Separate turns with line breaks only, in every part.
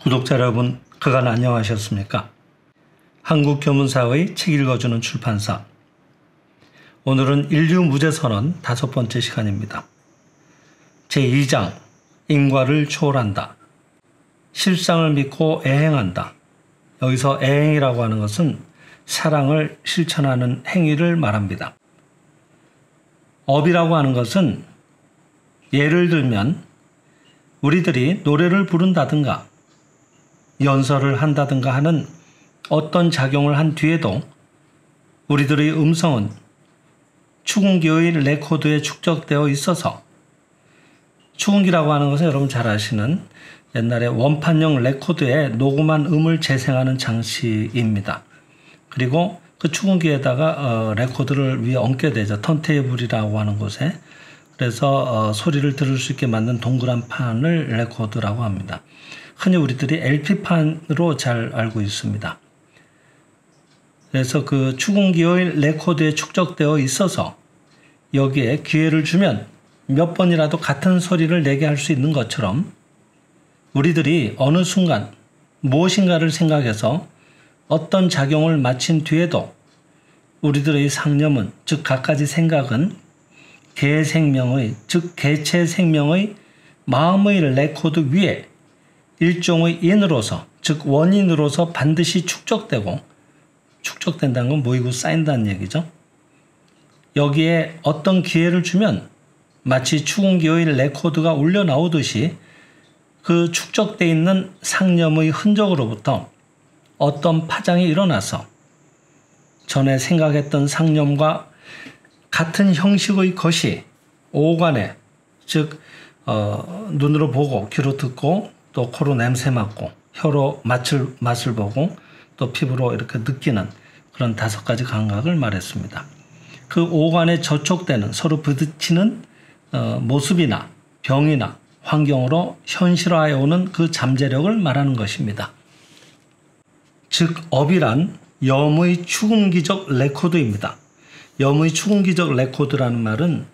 구독자 여러분, 그간 안녕하셨습니까? 한국교문사의 책 읽어주는 출판사. 오늘은 인류무죄선언 5번째 시간입니다. 제2장, 인과를 초월한다. 실상을 믿고 애행한다. 여기서 애행이라고 하는 것은 사랑을 실천하는 행위를 말합니다. 업이라고 하는 것은 예를 들면 우리들이 노래를 부른다든가 연설을 한다든가 하는 어떤 작용을 한 뒤에도 우리들의 음성은 축음기의 레코드에 축적되어 있어서, 축음기라고 하는 것은 여러분 잘 아시는 옛날에 원판형 레코드에 녹음한 음을 재생하는 장치입니다. 그리고 그 축음기에다가 레코드를 위에 얹게 되죠. 턴테이블이라고 하는 곳에. 그래서 소리를 들을 수 있게 만든 동그란 판을 레코드라고 합니다. 흔히 우리들이 LP판으로 잘 알고 있습니다. 그래서 그 축음기의 레코드에 축적되어 있어서 여기에 기회를 주면 몇 번이라도 같은 소리를 내게 할 수 있는 것처럼, 우리들이 어느 순간 무엇인가를 생각해서 어떤 작용을 마친 뒤에도 우리들의 상념은, 즉 갖가지 생각은 개생명의, 즉 개체 생명의 마음의 레코드 위에 일종의 인으로서, 즉 원인으로서 반드시 축적되고, 축적된다는 건 모이고 쌓인다는 얘기죠. 여기에 어떤 기회를 주면 마치 축음기의 레코드가 울려 나오듯이 그 축적되어 있는 상념의 흔적으로부터 어떤 파장이 일어나서 전에 생각했던 상념과 같은 형식의 것이 오간에, 즉 눈으로 보고 귀로 듣고 또 코로 냄새 맡고 혀로 맛을 보고 또 피부로 이렇게 느끼는 그런 5가지 감각을 말했습니다. 그 오간에 저촉되는, 서로 부딪히는 모습이나 병이나 환경으로 현실화해 오는 그 잠재력을 말하는 것입니다. 즉 업이란 염의 축음기적 레코드입니다. 염의 축음기적 레코드라는 말은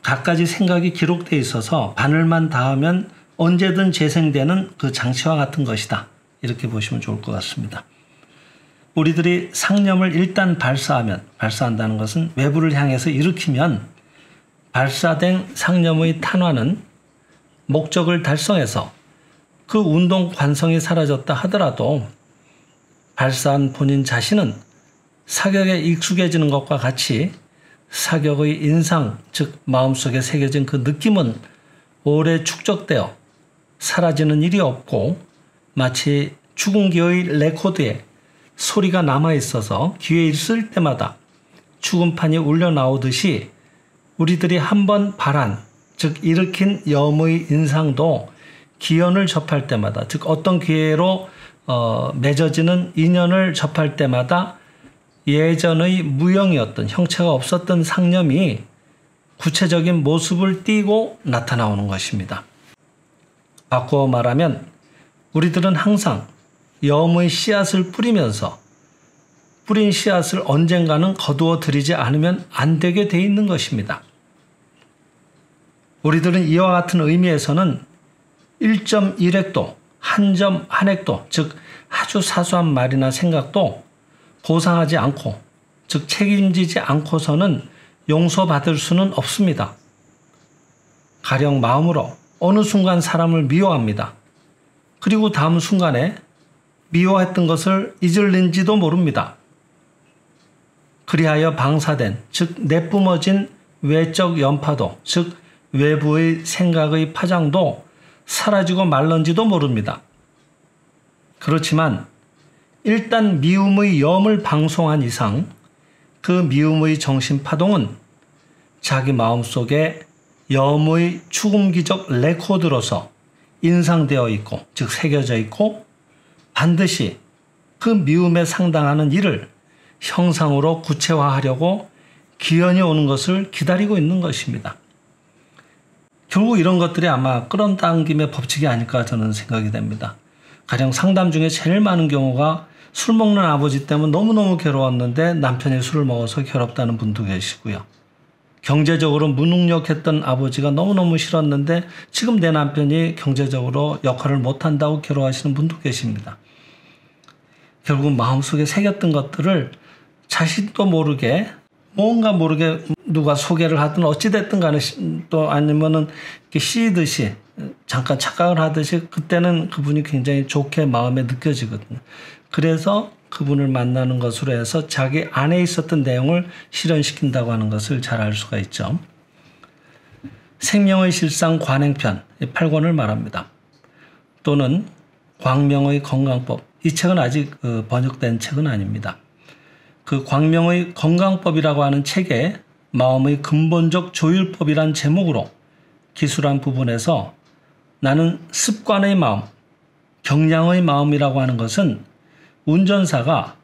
갖가지 생각이 기록되어 있어서 바늘만 닿으면 언제든 재생되는 그 장치와 같은 것이다. 이렇게 보시면 좋을 것 같습니다. 우리들이 상념을 일단 발사한다는 것은 외부를 향해서 일으키면 발사된 상념의 탄환은 목적을 달성해서 그 운동 관성이 사라졌다 하더라도 발사한 본인 자신은 사격에 익숙해지는 것과 같이 사격의 인상, 즉 마음속에 새겨진 그 느낌은 오래 축적되어 사라지는 일이 없고, 마치 축음기의 레코드에 소리가 남아있어서 귀에 있을 때마다 축음판이 울려 나오듯이 우리들이 한번 발한, 즉 일으킨 염의 인상도 기연을 접할 때마다, 즉 어떤 기회로 맺어지는 인연을 접할 때마다 예전의 무형이었던, 형체가 없었던 상념이 구체적인 모습을 띠고 나타나오는 것입니다. 바꾸어 말하면 우리들은 항상 염의 씨앗을 뿌리면서 뿌린 씨앗을 언젠가는 거두어 들이지 않으면 안 되게 돼 있는 것입니다. 우리들은 이와 같은 의미에서는 1.1획도, 한 점 한 획도, 즉 아주 사소한 말이나 생각도 보상하지 않고, 즉 책임지지 않고서는 용서받을 수는 없습니다. 가령 마음으로 어느 순간 사람을 미워합니다. 그리고 다음 순간에 미워했던 것을 잊을는지도 모릅니다. 그리하여 방사된, 즉 내뿜어진 외적 연파도, 즉 외부의 생각의 파장도 사라지고 말는지도 모릅니다. 그렇지만 일단 미움의 염을 방송한 이상 그 미움의 정신파동은 자기 마음속에 염의 축음기적 레코드로서 인상되어 있고, 즉 새겨져 있고, 반드시 그 미움에 상당하는 일을 형상으로 구체화하려고 기연이 오는 것을 기다리고 있는 것입니다. 결국 이런 것들이 아마 끌어당김의 법칙이 아닐까 저는 생각이 됩니다. 가령 상담 중에 제일 많은 경우가 술 먹는 아버지 때문에 너무너무 괴로웠는데 남편이 술을 먹어서 괴롭다는 분도 계시고요. 경제적으로 무능력했던 아버지가 너무너무 싫었는데 지금 내 남편이 경제적으로 역할을 못한다고 괴로워하시는 분도 계십니다. 결국 마음속에 새겼던 것들을 자신도 모르게 뭔가 모르게 누가 소개를 하든 어찌됐든 간에 또 아니면은 씌이듯이 잠깐 착각을 하듯이 그때는 그분이 굉장히 좋게 마음에 느껴지거든요. 그래서 그분을 만나는 것으로 해서 자기 안에 있었던 내용을 실현시킨다고 하는 것을 잘 알 수가 있죠. 생명의 실상 관행편 8권을 말합니다. 또는 광명의 건강법, 이 책은 아직 번역된 책은 아닙니다. 그 광명의 건강법이라고 하는 책에 마음의 근본적 조율법이란 제목으로 기술한 부분에서 나는 습관의 마음, 경량의 마음이라고 하는 것은 운전사가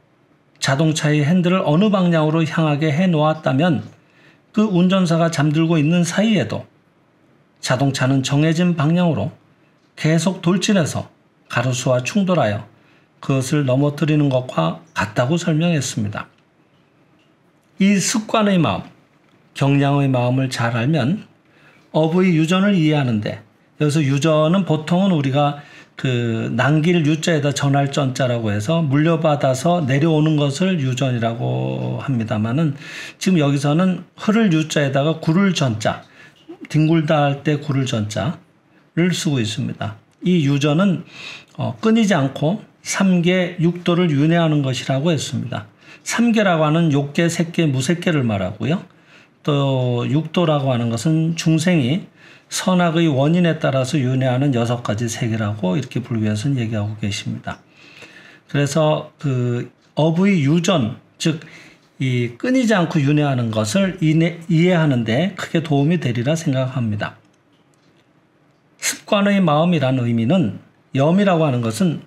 자동차의 핸들을 어느 방향으로 향하게 해 놓았다면 그 운전사가 잠들고 있는 사이에도 자동차는 정해진 방향으로 계속 돌진해서 가로수와 충돌하여 그것을 넘어뜨리는 것과 같다고 설명했습니다. 이 습관의 마음, 경량의 마음을 잘 알면 업의 유전을 이해하는데, 여기서 유전은 보통은 우리가 그 남길 유자에다 전할 전자라고 해서 물려받아서 내려오는 것을 유전이라고 합니다만은 지금 여기서는 흐를 유자에다가 구를 전자, 뒹굴다 할 때 구를 전자를 쓰고 있습니다. 이 유전은 끊이지 않고 3개 6도를 윤회하는 것이라고 했습니다. 3개라고 하는 욕계, 색계, 무색계를 말하고요. 또 6도라고 하는 것은 중생이 선악의 원인에 따라서 윤회하는 6가지 세계라고 이렇게 불교에서는 얘기하고 계십니다. 그래서 그 업의 유전, 즉 이 끊이지 않고 윤회하는 것을 이해하는 데 크게 도움이 되리라 생각합니다. 습관의 마음이라는 의미는 염이라고 하는 것은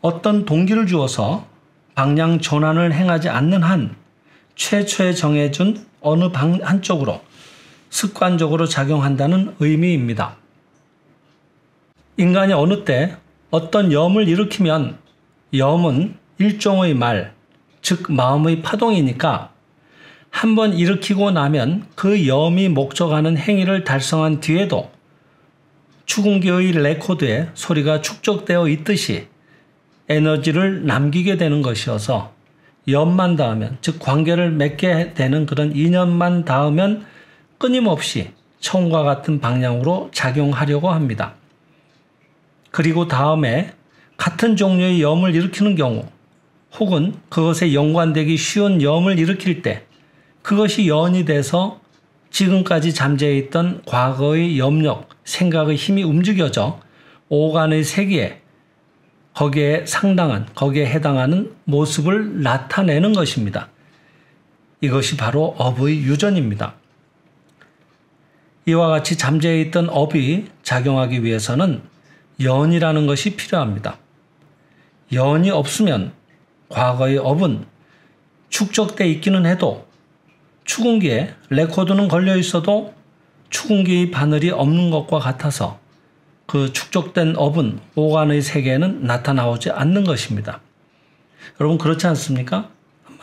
어떤 동기를 주어서 방향 전환을 행하지 않는 한 최초에 정해준 어느 한쪽으로 습관적으로 작용한다는 의미입니다. 인간이 어느 때 어떤 염을 일으키면 염은 일종의 말, 즉 마음의 파동이니까 한번 일으키고 나면 그 염이 목적하는 행위를 달성한 뒤에도 축음기의 레코드에 소리가 축적되어 있듯이 에너지를 남기게 되는 것이어서 염만 닿으면, 즉 관계를 맺게 되는 그런 인연만 닿으면 끊임없이 처음과 같은 방향으로 작용하려고 합니다. 그리고 다음에 같은 종류의 염을 일으키는 경우 혹은 그것에 연관되기 쉬운 염을 일으킬 때 그것이 연이 돼서 지금까지 잠재해 있던 과거의 염력, 생각의 힘이 움직여져 오간의 세계에 거기에 해당하는 모습을 나타내는 것입니다. 이것이 바로 업의 유전입니다. 이와 같이 잠재해 있던 업이 작용하기 위해서는 연이라는 것이 필요합니다. 연이 없으면 과거의 업은 축적돼 있기는 해도 축음기에 레코드는 걸려 있어도 축음기의 바늘이 없는 것과 같아서 그 축적된 업은 오간의 세계에는 나타나오지 않는 것입니다. 여러분 그렇지 않습니까?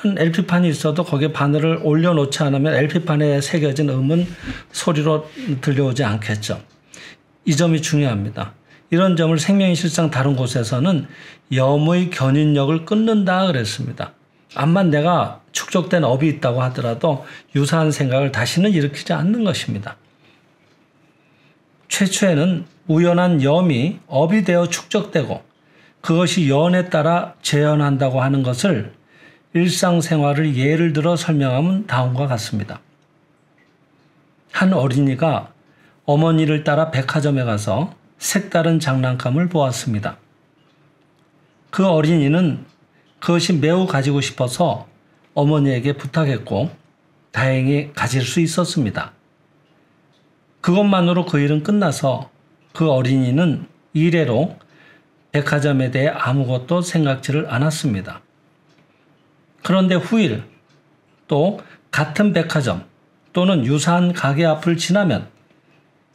LP판이 있어도 거기에 바늘을 올려놓지 않으면 LP판에 새겨진 음은 소리로 들려오지 않겠죠. 이 점이 중요합니다. 이런 점을 생명의 실상 다른 곳에서는 염의 견인력을 끊는다 그랬습니다. 암만 내가 축적된 업이 있다고 하더라도 유사한 생각을 다시는 일으키지 않는 것입니다. 최초에는 우연한 염이 업이 되어 축적되고 그것이 연에 따라 재현한다고 하는 것을 일상생활을 예를 들어 설명하면 다음과 같습니다. 한 어린이가 어머니를 따라 백화점에 가서 색다른 장난감을 보았습니다. 그 어린이는 그것이 매우 가지고 싶어서 어머니에게 부탁했고 다행히 가질 수 있었습니다. 그것만으로 그 일은 끝나서 그 어린이는 이래로 백화점에 대해 아무것도 생각지를 않았습니다. 그런데 후일 또 같은 백화점 또는 유사한 가게 앞을 지나면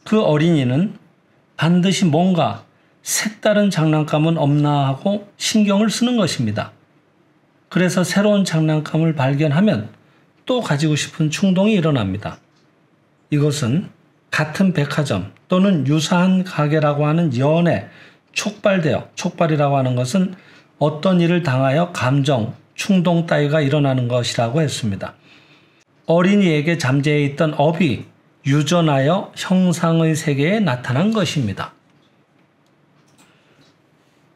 그 어린이는 반드시 뭔가 색다른 장난감은 없나 하고 신경을 쓰는 것입니다. 그래서 새로운 장난감을 발견하면 또 가지고 싶은 충동이 일어납니다. 이것은 같은 백화점 또는 유사한 가게라고 하는 연에 촉발이라고 하는 것은 어떤 일을 당하여 감정, 충동 따위가 일어나는 것이라고 했습니다. 어린이에게 잠재해 있던 업이 유전하여 형상의 세계에 나타난 것입니다.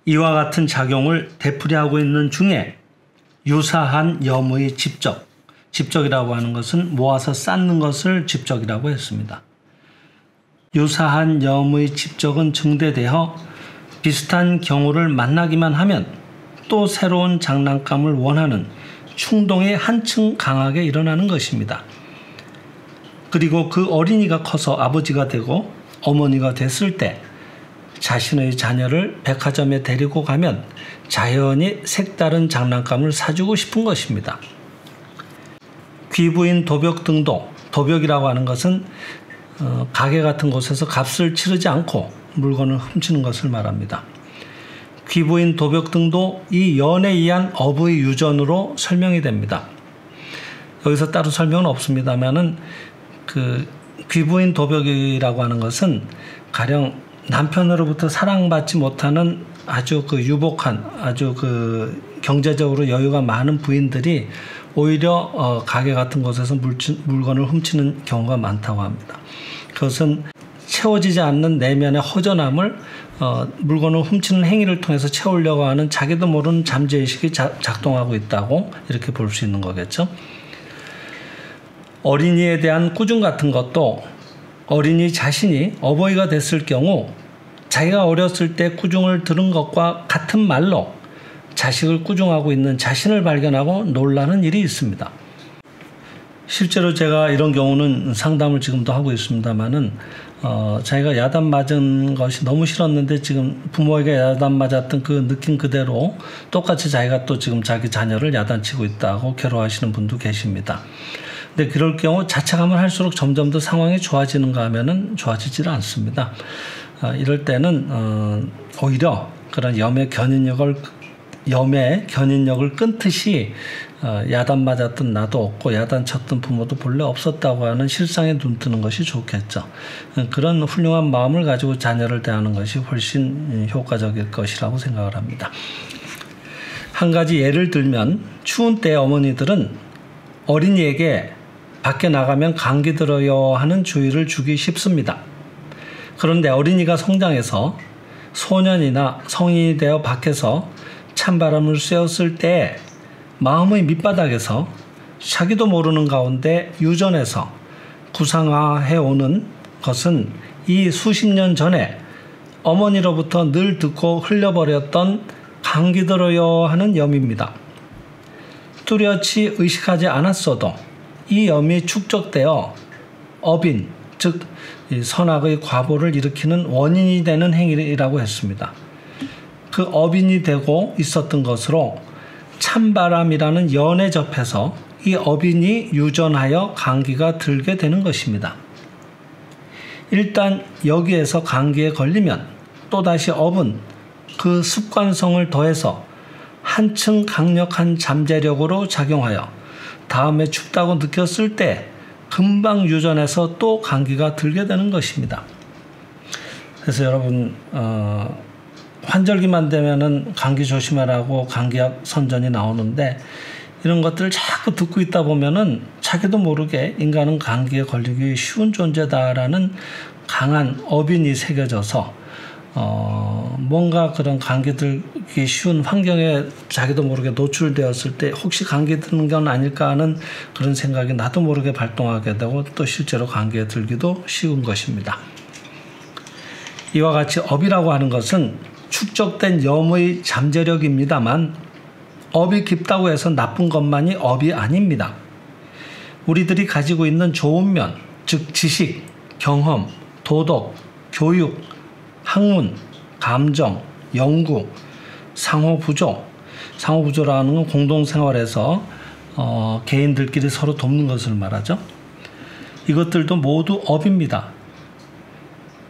이와 같은 작용을 되풀이하고 있는 중에 유사한 염의 집적이라고 하는 것은 모아서 쌓는 것을 집적이라고 했습니다. 유사한 염의 집적은 증대되어 비슷한 경우를 만나기만 하면 또 새로운 장난감을 원하는 충동이 한층 강하게 일어나는 것입니다. 그리고 그 어린이가 커서 아버지가 되고 어머니가 됐을 때 자신의 자녀를 백화점에 데리고 가면 자연히 색다른 장난감을 사주고 싶은 것입니다. 귀부인 도벽 등도, 도벽이라고 하는 것은 가게 같은 곳에서 값을 치르지 않고 물건을 훔치는 것을 말합니다. 귀부인 도벽 등도 이 연에 의한 업의 유전으로 설명이 됩니다. 여기서 따로 설명은 없습니다만은 그 귀부인 도벽이라고 하는 것은 가령 남편으로부터 사랑받지 못하는 아주 그 유복한, 아주 그 경제적으로 여유가 많은 부인들이 오히려 가게 같은 곳에서 물건을 훔치는 경우가 많다고 합니다. 그것은 채워지지 않는 내면의 허전함을 물건을 훔치는 행위를 통해서 채우려고 하는 자기도 모르는 잠재의식이 작동하고 있다고 이렇게 볼 수 있는 거겠죠. 어린이에 대한 꾸중 같은 것도 어린이 자신이 어버이가 됐을 경우 자기가 어렸을 때 꾸중을 들은 것과 같은 말로 자식을 꾸중하고 있는 자신을 발견하고 놀라는 일이 있습니다. 실제로 제가 이런 경우는 상담을 지금도 하고 있습니다만은 자기가 야단 맞은 것이 너무 싫었는데 지금 부모에게 야단 맞았던 그 느낌 그대로 똑같이 자기가 또 지금 자기 자녀를 야단치고 있다고 괴로워하시는 분도 계십니다. 근데 그럴 경우 자책하면 할수록 점점 더 상황이 좋아지는가 하면은 좋아지질 않습니다. 이럴 때는 오히려 그런 염의 견인력을 끊듯이 야단 맞았던 나도 없고 야단 쳤던 부모도 본래 없었다고 하는 실상에 눈뜨는 것이 좋겠죠. 그런 훌륭한 마음을 가지고 자녀를 대하는 것이 훨씬 효과적일 것이라고 생각을 합니다. 한 가지 예를 들면 추운 때 어머니들은 어린이에게 밖에 나가면 감기 들어요 하는 주의를 주기 쉽습니다. 그런데 어린이가 성장해서 소년이나 성인이 되어 밖에서 찬바람을 쐬었을 때 마음의 밑바닥에서 자기도 모르는 가운데 유전해서 구상화해오는 것은 이 수십 년 전에 어머니로부터 늘 듣고 흘려버렸던 감기 들어요 하는 염입니다. 뚜렷이 의식하지 않았어도 이 염이 축적되어 어빈, 즉 선악의 과보를 일으키는 원인이 되는 행위라고 했습니다. 그 어빈이 되고 있었던 것으로 찬바람이라는 연에 접해서 이 어빈이 유전하여 감기가 들게 되는 것입니다. 일단 여기에서 감기에 걸리면 또다시 업은 그 습관성을 더해서 한층 강력한 잠재력으로 작용하여 다음에 춥다고 느꼈을 때 금방 유전해서 또 감기가 들게 되는 것입니다. 그래서 여러분 환절기만 되면은 감기 조심하라고 감기약 선전이 나오는데 이런 것들을 자꾸 듣고 있다 보면은 자기도 모르게 인간은 감기에 걸리기 쉬운 존재다라는 강한 어빈이 새겨져서 뭔가 그런 감기 들기 쉬운 환경에 자기도 모르게 노출되었을 때 혹시 감기 드는 건 아닐까 하는 그런 생각이 나도 모르게 발동하게 되고 또 실제로 감기에 들기도 쉬운 것입니다. 이와 같이 업이라고 하는 것은 축적된 염의 잠재력입니다만 업이 깊다고 해서 나쁜 것만이 업이 아닙니다. 우리들이 가지고 있는 좋은 면, 즉 지식, 경험, 도덕, 교육, 학문, 감정, 연구, 상호부조라는 건 공동생활에서 개인들끼리 서로 돕는 것을 말하죠. 이것들도 모두 업입니다.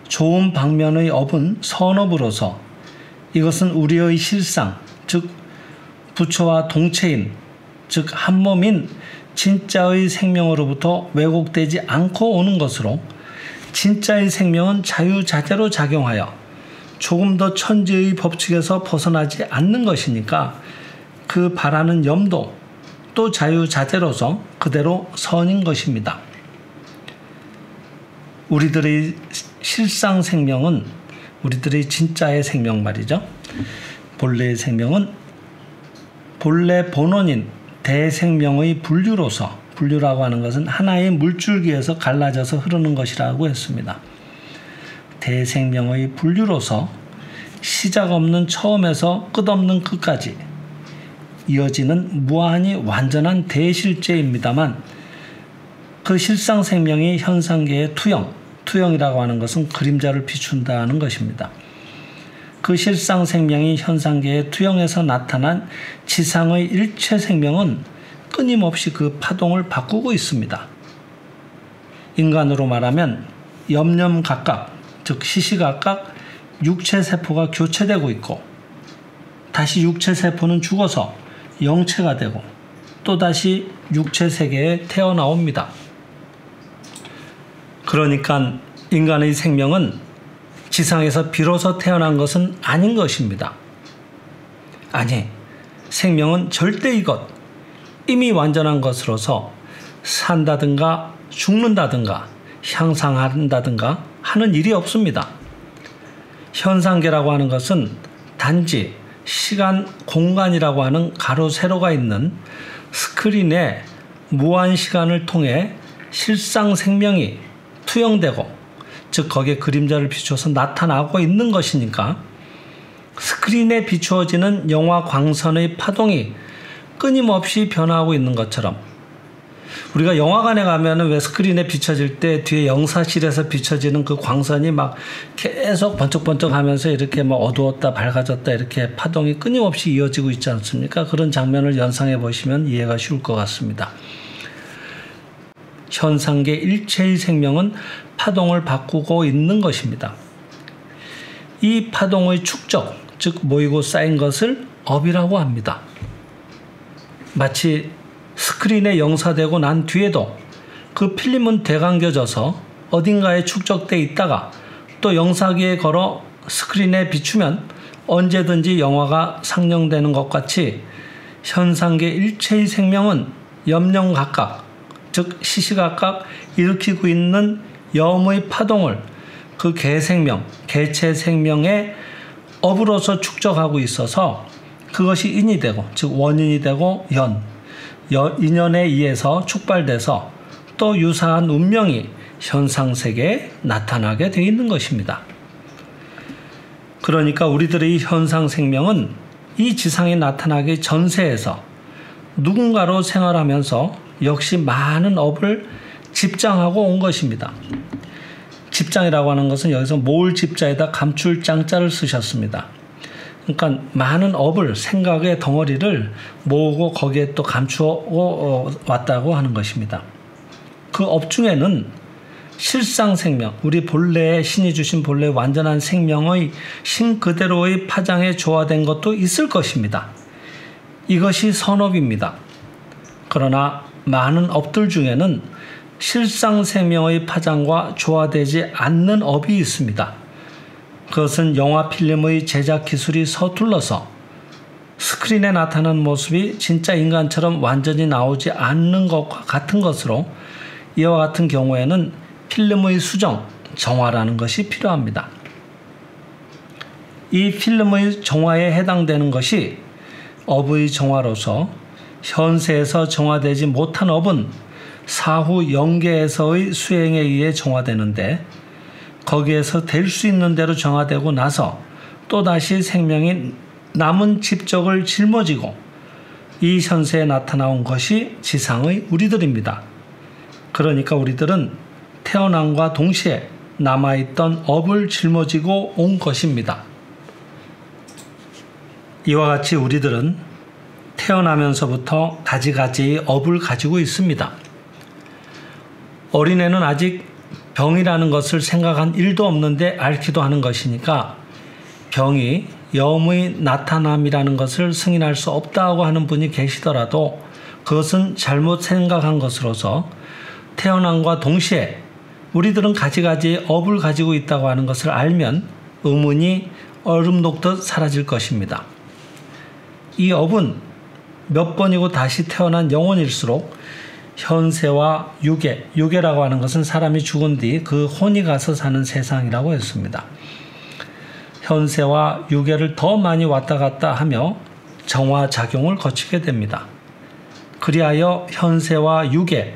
좋은 방면의 업은 선업으로서 이것은 우리의 실상, 즉 부처와 동체인, 즉 한몸인 진짜의 생명으로부터 왜곡되지 않고 오는 것으로 진짜의 생명은 자유자재로 작용하여 조금 더 천지의 법칙에서 벗어나지 않는 것이니까 그 바라는 염도 또 자유자재로서 그대로 선인 것입니다. 우리들의 실상 생명은 우리들의 진짜의 생명 말이죠. 본래의 생명은 본래 본원인 대생명의 분류로서, 분류라고 하는 것은 하나의 물줄기에서 갈라져서 흐르는 것이라고 했습니다. 대생명의 분류로서 시작 없는 처음에서 끝없는 끝까지 이어지는 무한히 완전한 대실제입니다만 그 실상 생명이 현상계의 투영이라고 하는 것은 그림자를 비춘다는 것입니다. 그 실상 생명이 현상계의 투영에서 나타난 지상의 일체 생명은 끊임없이 그 파동을 바꾸고 있습니다. 인간으로 말하면 염염각각, 즉 시시각각 육체세포가 교체되고 있고 다시 육체세포는 죽어서 영체가 되고 또다시 육체세계에 태어나옵니다. 그러니까 인간의 생명은 지상에서 비로소 태어난 것은 아닌 것입니다. 아니, 생명은 절대 이것, 이미 완전한 것으로서 산다든가 죽는다든가 향상한다든가 하는 일이 없습니다. 현상계라고 하는 것은 단지 시간, 공간이라고 하는 가로, 세로가 있는 스크린에 무한 시간을 통해 실상 생명이 투영되고 즉 거기에 그림자를 비춰서 나타나고 있는 것이니까 스크린에 비추어지는 영화 광선의 파동이 끊임없이 변화하고 있는 것처럼 우리가 영화관에 가면은 왜 스크린에 비춰질 때 뒤에 영사실에서 비춰지는 그 광선이 막 계속 번쩍번쩍 하면서 이렇게 막 어두웠다 밝아졌다 이렇게 파동이 끊임없이 이어지고 있지 않습니까? 그런 장면을 연상해 보시면 이해가 쉬울 것 같습니다. 현상계 일체의 생명은 파동을 바꾸고 있는 것입니다. 이 파동의 축적, 즉 모이고 쌓인 것을 업이라고 합니다. 마치 스크린에 영사되고 난 뒤에도 그 필름은 되감겨져서 어딘가에 축적돼 있다가 또 영사기에 걸어 스크린에 비추면 언제든지 영화가 상영되는 것 같이 현상계 일체의 생명은 염염각각, 즉 시시각각 일으키고 있는 염의 파동을 그 개생명, 개체 생명의 업으로서 축적하고 있어서 그것이 인이 되고 즉 원인이 되고 인연에 의해서 촉발돼서 또 유사한 운명이 현상세계에 나타나게 되어 있는 것입니다. 그러니까 우리들의 현상생명은 이 지상에 나타나기 전세에서 누군가로 생활하면서 역시 많은 업을 집장하고 온 것입니다. 집장이라고 하는 것은 여기서 모을 집자에다 감출 장자를 쓰셨습니다. 그러니까 많은 업을, 생각의 덩어리를 모으고 거기에 또 감추어 왔다고 하는 것입니다. 그 업 중에는 실상 생명, 우리 본래의 신이 주신 본래 완전한 생명의 신 그대로의 파장에 조화된 것도 있을 것입니다. 이것이 선업입니다. 그러나 많은 업들 중에는 실상 생명의 파장과 조화되지 않는 업이 있습니다. 그것은 영화 필름의 제작 기술이 서툴러서 스크린에 나타나는 모습이 진짜 인간처럼 완전히 나오지 않는 것과 같은 것으로 이와 같은 경우에는 필름의 수정, 정화라는 것이 필요합니다. 이 필름의 정화에 해당되는 것이 업의 정화로서 현세에서 정화되지 못한 업은 사후 영계에서의 수행에 의해 정화되는데 거기에서 될 수 있는 대로 정화되고 나서 또다시 생명이 남은 집적을 짊어지고 이 현세에 나타나온 것이 지상의 우리들입니다. 그러니까 우리들은 태어남과 동시에 남아있던 업을 짊어지고 온 것입니다. 이와 같이 우리들은 태어나면서부터 가지가지의 업을 가지고 있습니다. 어린애는 아직 병이라는 것을 생각한 일도 없는데 앓기도 하는 것이니까 병이 염의 나타남이라는 것을 승인할 수 없다고 하는 분이 계시더라도 그것은 잘못 생각한 것으로서 태어남과 동시에 우리들은 가지가지의 업을 가지고 있다고 하는 것을 알면 의문이 얼음 녹듯 사라질 것입니다. 이 업은 몇 번이고 다시 태어난 영혼일수록 현세와 유괴라고 하는 것은 사람이 죽은 뒤 그 혼이 가서 사는 세상이라고 했습니다. 현세와 유괴를 더 많이 왔다 갔다 하며 정화작용을 거치게 됩니다. 그리하여 현세와 유괴,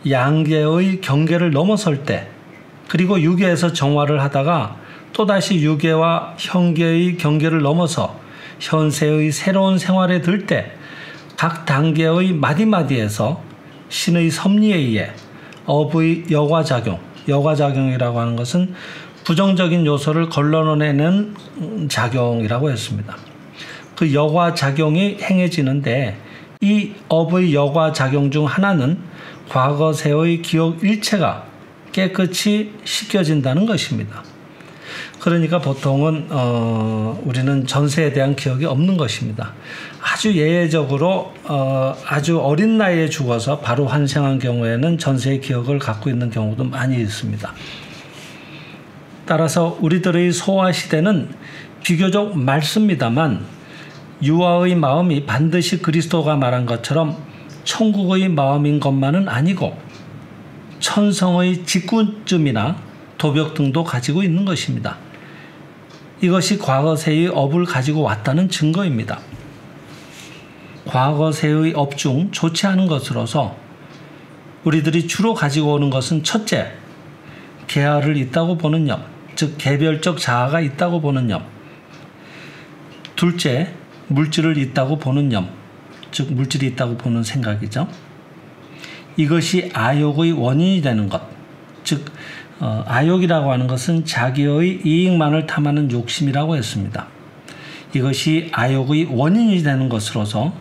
양계의 경계를 넘어설 때, 그리고 유괴에서 정화를 하다가 또다시 유괴와 현계의 경계를 넘어서 현세의 새로운 생활에 들 때 각 단계의 마디마디에서 신의 섭리에 의해 업의 여과작용이라고 하는 것은 부정적인 요소를 걸러내는 작용이라고 했습니다. 그 여과작용이 행해지는데 이 업의 여과작용 중 하나는 과거세의 기억 일체가 깨끗이 씻겨진다는 것입니다. 그러니까 보통은 우리는 전세에 대한 기억이 없는 것입니다. 아주 예외적으로 아주 어린 나이에 죽어서 바로 환생한 경우에는 전세의 기억을 갖고 있는 경우도 많이 있습니다. 따라서 우리들의 소화시대는 비교적 맑습니다만 유아의 마음이 반드시 그리스도가 말한 것처럼 천국의 마음인 것만은 아니고 천성의 직구쯤이나 도벽 등도 가지고 있는 것입니다. 이것이 과거세의 업을 가지고 왔다는 증거입니다. 과거세의 업 중 좋지 않은 것으로서 우리들이 주로 가지고 오는 것은 첫째, 계하를 있다고 보는 점, 즉 개별적 자아가 있다고 보는 점. 둘째, 물질을 있다고 보는 점, 즉 물질이 있다고 보는 생각이죠. 이것이 아욕의 원인이 되는 것, 즉 아욕이라고 하는 것은 자기의 이익만을 탐하는 욕심이라고 했습니다. 이것이 아욕의 원인이 되는 것으로서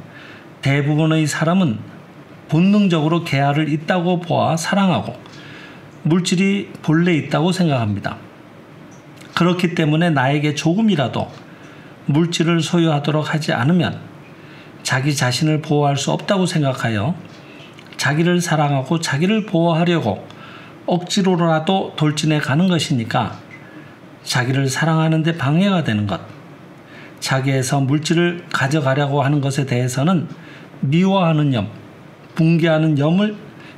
대부분의 사람은 본능적으로 계하를 있다고 보아 사랑하고 물질이 본래 있다고 생각합니다. 그렇기 때문에 나에게 조금이라도 물질을 소유하도록 하지 않으면 자기 자신을 보호할 수 없다고 생각하여 자기를 사랑하고 자기를 보호하려고 억지로라도 돌진해 가는 것이니까 자기를 사랑하는 데 방해가 되는 것, 자기에서 물질을 가져가려고 하는 것에 대해서는 미워하는 염, 붕괴하는 염을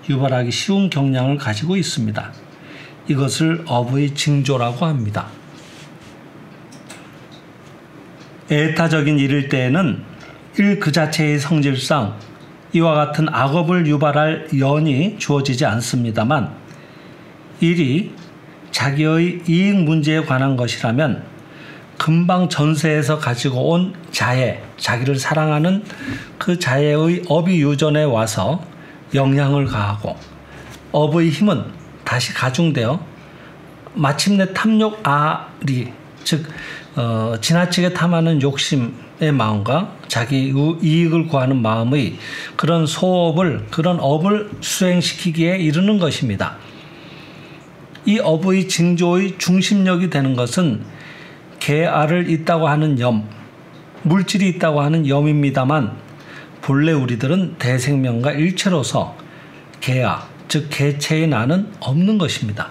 유발하기 쉬운 경향을 가지고 있습니다. 이것을 업의 징조라고 합니다. 애타적인 일일 때에는 일 그 자체의 성질상 이와 같은 악업을 유발할 연이 주어지지 않습니다만 일이 자기의 이익 문제에 관한 것이라면 금방 전세에서 가지고 온 자애, 자기를 사랑하는 그 자애의 업이 유전에 와서 영향을 가하고 업의 힘은 다시 가중되어 마침내 탐욕아리, 즉 지나치게 탐하는 욕심의 마음과 자기 이익을 구하는 마음의 그런 소업을, 그런 업을 수행시키기에 이르는 것입니다. 이 업의 징조의 중심력이 되는 것은 계알을 있다고 하는 염, 물질이 있다고 하는 염입니다만 본래 우리들은 대생명과 일체로서 계아, 즉 개체의 나는 없는 것입니다.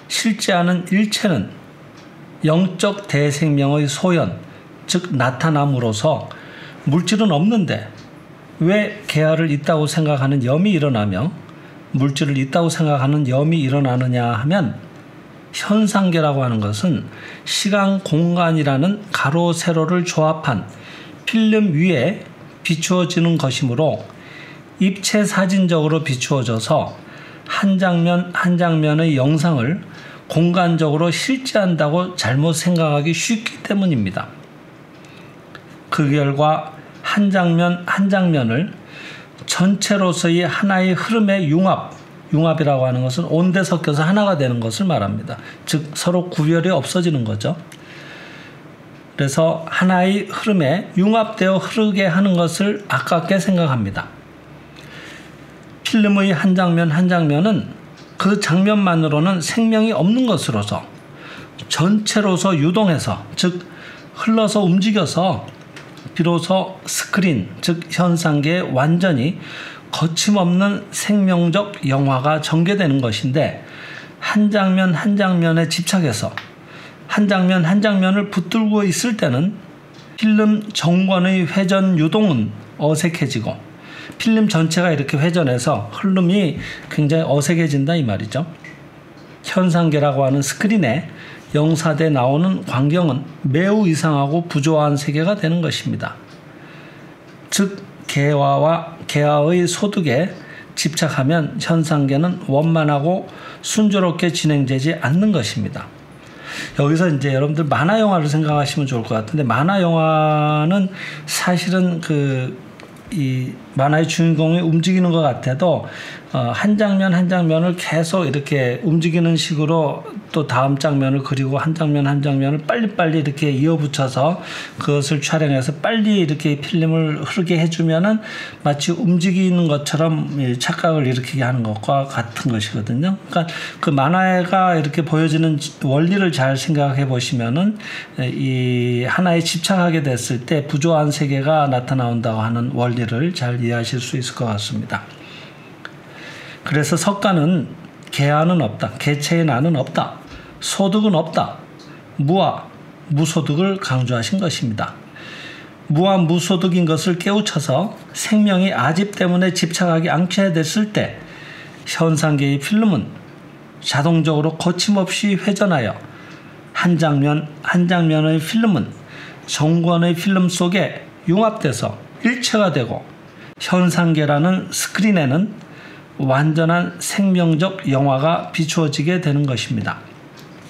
실제하는 일체는 영적 대생명의 소연, 즉 나타남으로서 물질은 없는데 왜 계알을 있다고 생각하는 염이 일어나며 물질을 있다고 생각하는 염이 일어나느냐 하면 현상계라고 하는 것은 시간, 공간이라는 가로, 세로를 조합한 필름 위에 비추어지는 것이므로 입체 사진적으로 비추어져서 한 장면 한 장면의 영상을 공간적으로 실제한다고 잘못 생각하기 쉽기 때문입니다. 그 결과 한 장면 한 장면을 전체로서의 하나의 흐름의 융합이라고 하는 것은 온데 섞여서 하나가 되는 것을 말합니다. 즉 서로 구별이 없어지는 거죠. 그래서 하나의 흐름에 융합되어 흐르게 하는 것을 아깝게 생각합니다. 필름의 한 장면 한 장면은 그 장면만으로는 생명이 없는 것으로서 전체로서 유동해서, 즉 흘러서 움직여서 비로소 스크린, 즉 현상계에 완전히 거침없는 생명적 영화가 전개되는 것인데, 한 장면 한 장면에 집착해서 한 장면 한 장면을 붙들고 있을 때는 필름 정권의 회전 유동은 어색해지고 필름 전체가 이렇게 회전해서 흐름이 굉장히 어색해진다 이 말이죠. 현상계라고 하는 스크린에 영사대에 나오는 광경은 매우 이상하고 부조화한 세계가 되는 것입니다. 즉 개화의 소득에 집착하면 현상계는 원만하고 순조롭게 진행되지 않는 것입니다. 여기서 이제 여러분들 만화 영화를 생각하시면 좋을 것 같은데, 만화 영화는 사실은 이 만화의 주인공이 움직이는 것 같아도 한 장면 한 장면을 계속 이렇게 움직이는 식으로 또 다음 장면을 그리고 한 장면 한 장면을 빨리빨리 이렇게 이어붙여서 그것을 촬영해서 빨리 이렇게 필름을 흐르게 해주면은 마치 움직이는 것처럼 착각을 일으키게 하는 것과 같은 것이거든요. 그러니까 그 만화가 이렇게 보여지는 원리를 잘 생각해 보시면은 이 하나에 집착하게 됐을 때 부조한 세계가 나타나온다고 하는 원리를 잘 이해하실 수 있을 것 같습니다. 그래서 석가는 개화는 없다, 개체의 나는 없다, 소득은 없다, 무와 무소득을 강조하신 것입니다. 무와 무소득인 것을 깨우쳐서 생명이 아집 때문에 집착하지 않게 됐을 때 현상계의 필름은 자동적으로 거침없이 회전하여 한 장면 한 장면의 필름은 정권의 필름 속에 융합돼서 일체가 되고 현상계라는 스크린에는 완전한 생명적 영화가 비추어지게 되는 것입니다.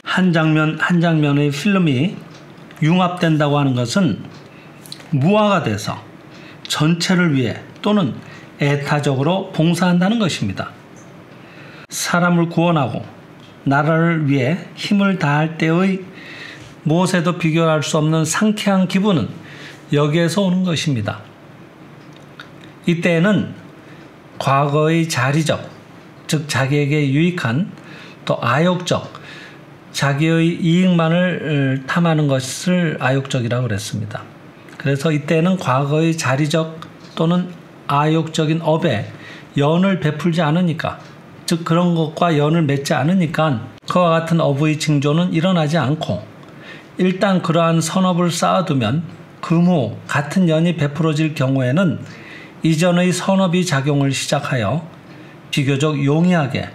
한 장면 한 장면의 필름이 융합된다고 하는 것은 무화가 돼서 전체를 위해 또는 애타적으로 봉사한다는 것입니다. 사람을 구원하고 나라를 위해 힘을 다할 때의 무엇에도 비교할 수 없는 상쾌한 기분은 여기에서 오는 것입니다. 이때에는 과거의 자리적, 즉 자기에게 유익한, 또 아욕적, 자기의 이익만을 탐하는 것을 아욕적이라고 그랬습니다. 그래서 이때는 과거의 자리적 또는 아욕적인 업에 연을 베풀지 않으니까, 즉 그런 것과 연을 맺지 않으니까 그와 같은 업의 징조는 일어나지 않고, 일단 그러한 선업을 쌓아두면 금후 같은 연이 베풀어질 경우에는 이전의 선업이 작용을 시작하여 비교적 용이하게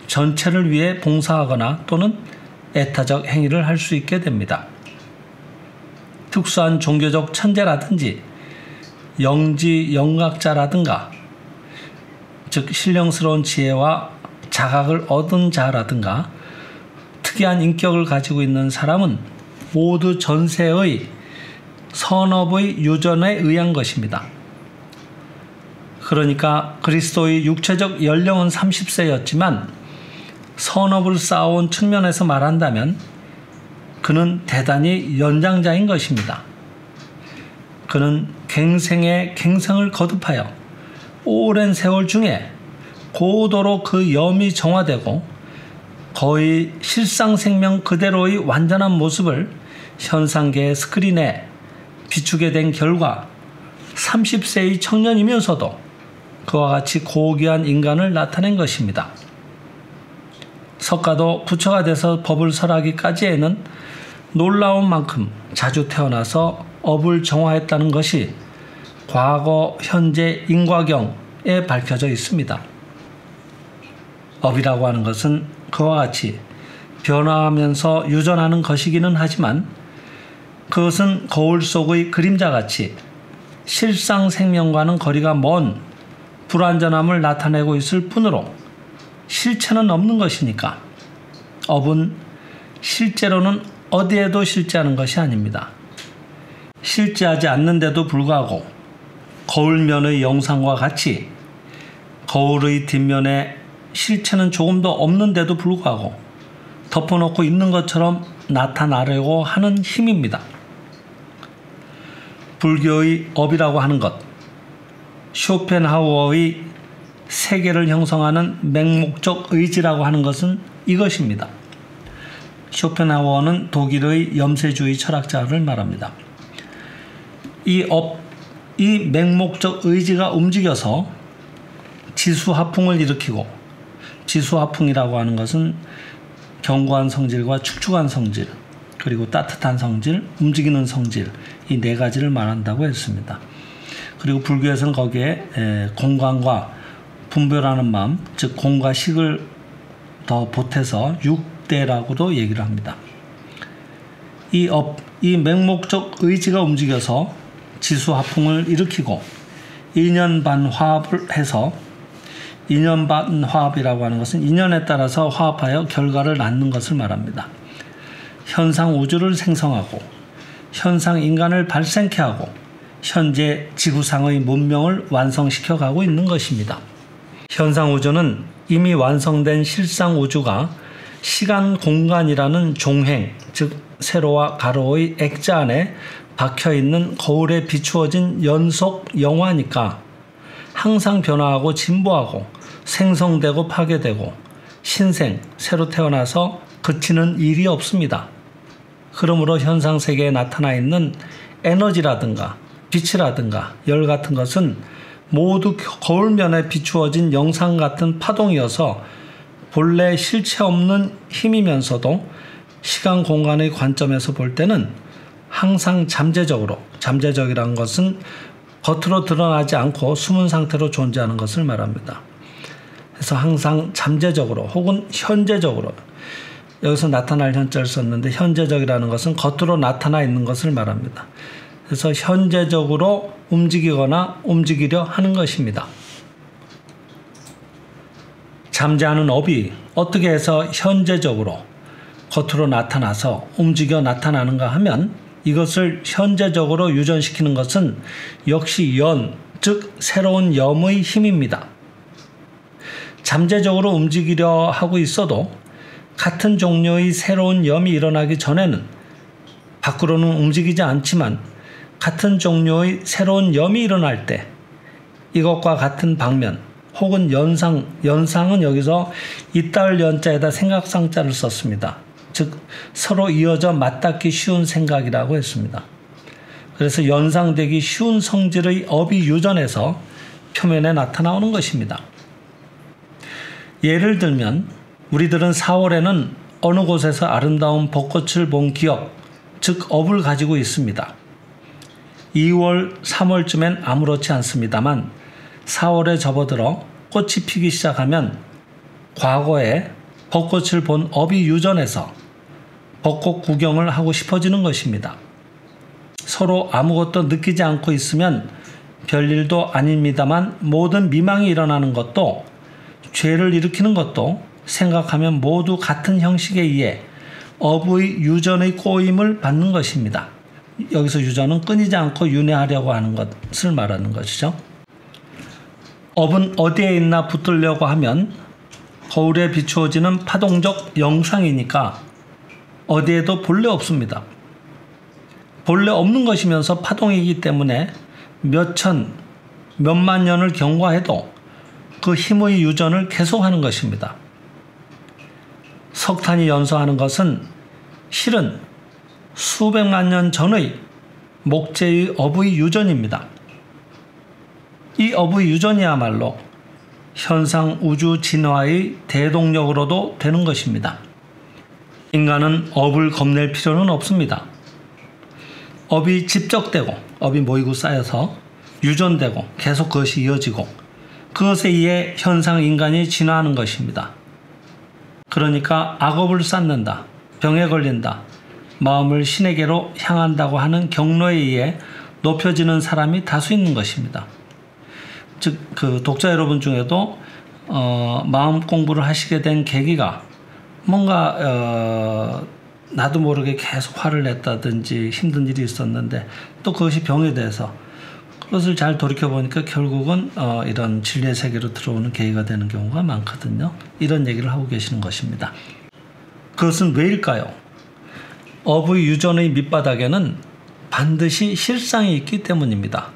전체를 위해 봉사하거나 또는 애타적 행위를 할 수 있게 됩니다. 특수한 종교적 천재라든지 영지 영각자라든가, 즉 신령스러운 지혜와 자각을 얻은 자라든가 특이한 인격을 가지고 있는 사람은 모두 전세의 선업의 유전에 의한 것입니다. 그러니까 그리스도의 육체적 연령은 30세였지만 선업을 쌓아온 측면에서 말한다면 그는 대단히 연장자인 것입니다. 그는 갱생의 갱생을 거듭하여 오랜 세월 중에 고도로 그 염이 정화되고 거의 실상생명 그대로의 완전한 모습을 현상계의 스크린에 비추게 된 결과 30세의 청년이면서도 그와 같이 고귀한 인간을 나타낸 것입니다. 석가도 부처가 돼서 법을 설하기까지에는 놀라운 만큼 자주 태어나서 업을 정화했다는 것이 과거, 현재 인과경에 밝혀져 있습니다. 업이라고 하는 것은 그와 같이 변화하면서 유전하는 것이기는 하지만 그것은 거울 속의 그림자같이 실상 생명과는 거리가 먼 불완전함을 나타내고 있을 뿐으로 실체는 없는 것이니까 업은 실제로는 어디에도 실제하는 것이 아닙니다. 실제하지 않는데도 불구하고 거울면의 영상과 같이 거울의 뒷면에 실체는 조금도 없는데도 불구하고 덮어놓고 있는 것처럼 나타나려고 하는 힘입니다. 불교의 업이라고 하는 것, 쇼펜하우어의 세계를 형성하는 맹목적 의지라고 하는 것은 이것입니다. 쇼펜하우어는 독일의 염세주의 철학자를 말합니다. 이 업, 이 맹목적 의지가 움직여서 지수화풍을 일으키고, 지수화풍이라고 하는 것은 견고한 성질과 축축한 성질, 그리고 따뜻한 성질, 움직이는 성질, 이 네 가지를 말한다고 했습니다. 그리고 불교에서는 거기에 공간과 분별하는 마음, 즉 공과 식을 더 보태서 육대라고도 얘기를 합니다. 이 맹목적 의지가 움직여서 지수화풍을 일으키고 2년 반 화합을 해서, 2년 반 화합이라고 하는 것은 인연에 따라서 화합하여 결과를 낳는 것을 말합니다. 현상 우주를 생성하고 현상 인간을 발생케 하고 현재 지구상의 문명을 완성시켜 가고 있는 것입니다. 현상 우주는 이미 완성된 실상 우주가 시간 공간이라는 종행, 즉 세로와 가로의 액자 안에 박혀있는 거울에 비추어진 연속 영화니까 항상 변화하고 진보하고 생성되고 파괴되고 신생, 새로 태어나서 그치는 일이 없습니다. 그러므로 현상 세계에 나타나 있는 에너지라든가 빛이라든가 열 같은 것은 모두 거울면에 비추어진 영상 같은 파동이어서 본래 실체 없는 힘이면서도 시간 공간의 관점에서 볼 때는 항상 잠재적으로, 잠재적이라는 것은 겉으로 드러나지 않고 숨은 상태로 존재하는 것을 말합니다. 그래서 항상 잠재적으로 혹은 현재적으로, 여기서 나타날 현자를 썼는데 현재적이라는 것은 겉으로 나타나 있는 것을 말합니다. 그래서 현재적으로 움직이거나 움직이려 하는 것입니다. 잠재하는 업이 어떻게 해서 현재적으로 겉으로 나타나서 움직여 나타나는가 하면, 이것을 현재적으로 유전시키는 것은 역시 연, 즉 새로운 염의 힘입니다. 잠재적으로 움직이려 하고 있어도 같은 종류의 새로운 염이 일어나기 전에는 밖으로는 움직이지 않지만, 같은 종류의 새로운 염이 일어날 때 이것과 같은 방면 혹은 연상은 여기서 이따을 연자에다 생각상자를 썼습니다. 즉 서로 이어져 맞닿기 쉬운 생각이라고 했습니다. 그래서 연상되기 쉬운 성질의 업이 유전해서 표면에 나타나오는 것입니다. 예를 들면 우리들은 4월에는 어느 곳에서 아름다운 벚꽃을 본 기억, 즉 업을 가지고 있습니다. 2월, 3월쯤엔 아무렇지 않습니다만 4월에 접어들어 꽃이 피기 시작하면 과거에 벚꽃을 본 업이 유전해서 벚꽃 구경을 하고 싶어지는 것입니다. 서로 아무것도 느끼지 않고 있으면 별일도 아닙니다만 모든 미망이 일어나는 것도, 죄를 일으키는 것도 생각하면 모두 같은 형식에 의해 업의 유전의 꼬임을 받는 것입니다. 여기서 유전은 끊이지 않고 윤회하려고 하는 것을 말하는 것이죠. 업은 어디에 있나 붙들려고 하면 거울에 비추어지는 파동적 영상이니까 어디에도 본래 없습니다. 본래 없는 것이면서 파동이기 때문에 몇천, 몇만 년을 경과해도 그 힘의 유전을 계속하는 것입니다. 석탄이 연소하는 것은 실은 수백만 년 전의 목재의 업의 유전입니다. 이 업의 유전이야말로 현상 우주 진화의 대동력으로도 되는 것입니다. 인간은 업을 겁낼 필요는 없습니다. 업이 집적되고 업이 모이고 쌓여서 유전되고 계속 그것이 이어지고 그것에 의해 현상 인간이 진화하는 것입니다. 그러니까 악업을 쌓는다, 병에 걸린다, 마음을 신에게로 향한다고 하는 경로에 의해 높여지는 사람이 다수 있는 것입니다. 즉, 그 독자 여러분 중에도 마음 공부를 하시게 된 계기가 뭔가 나도 모르게 계속 화를 냈다든지 힘든 일이 있었는데 또 그것이 병에 대해서 그것을 잘 돌이켜보니까 결국은 이런 진리의 세계로 들어오는 계기가 되는 경우가 많거든요. 이런 얘기를 하고 계시는 것입니다. 그것은 왜일까요? 업의 유전의 밑바닥에는 반드시 실상이 있기 때문입니다.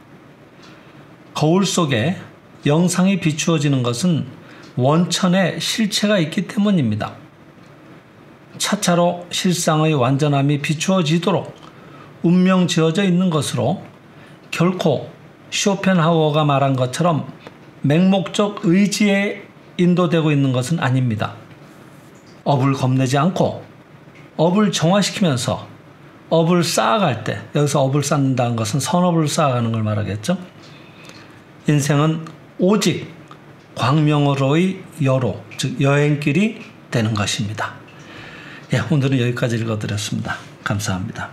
거울 속에 영상이 비추어지는 것은 원천에 실체가 있기 때문입니다. 차차로 실상의 완전함이 비추어지도록 운명 지어져 있는 것으로 결코 쇼펜하우어가 말한 것처럼 맹목적 의지에 인도되고 있는 것은 아닙니다. 업을 겁내지 않고 업을 정화시키면서 업을 쌓아갈 때, 여기서 업을 쌓는다는 것은 선업을 쌓아가는 걸 말하겠죠. 인생은 오직 광명으로의 여로, 즉 여행길이 되는 것입니다. 예, 오늘은 여기까지 읽어드렸습니다. 감사합니다.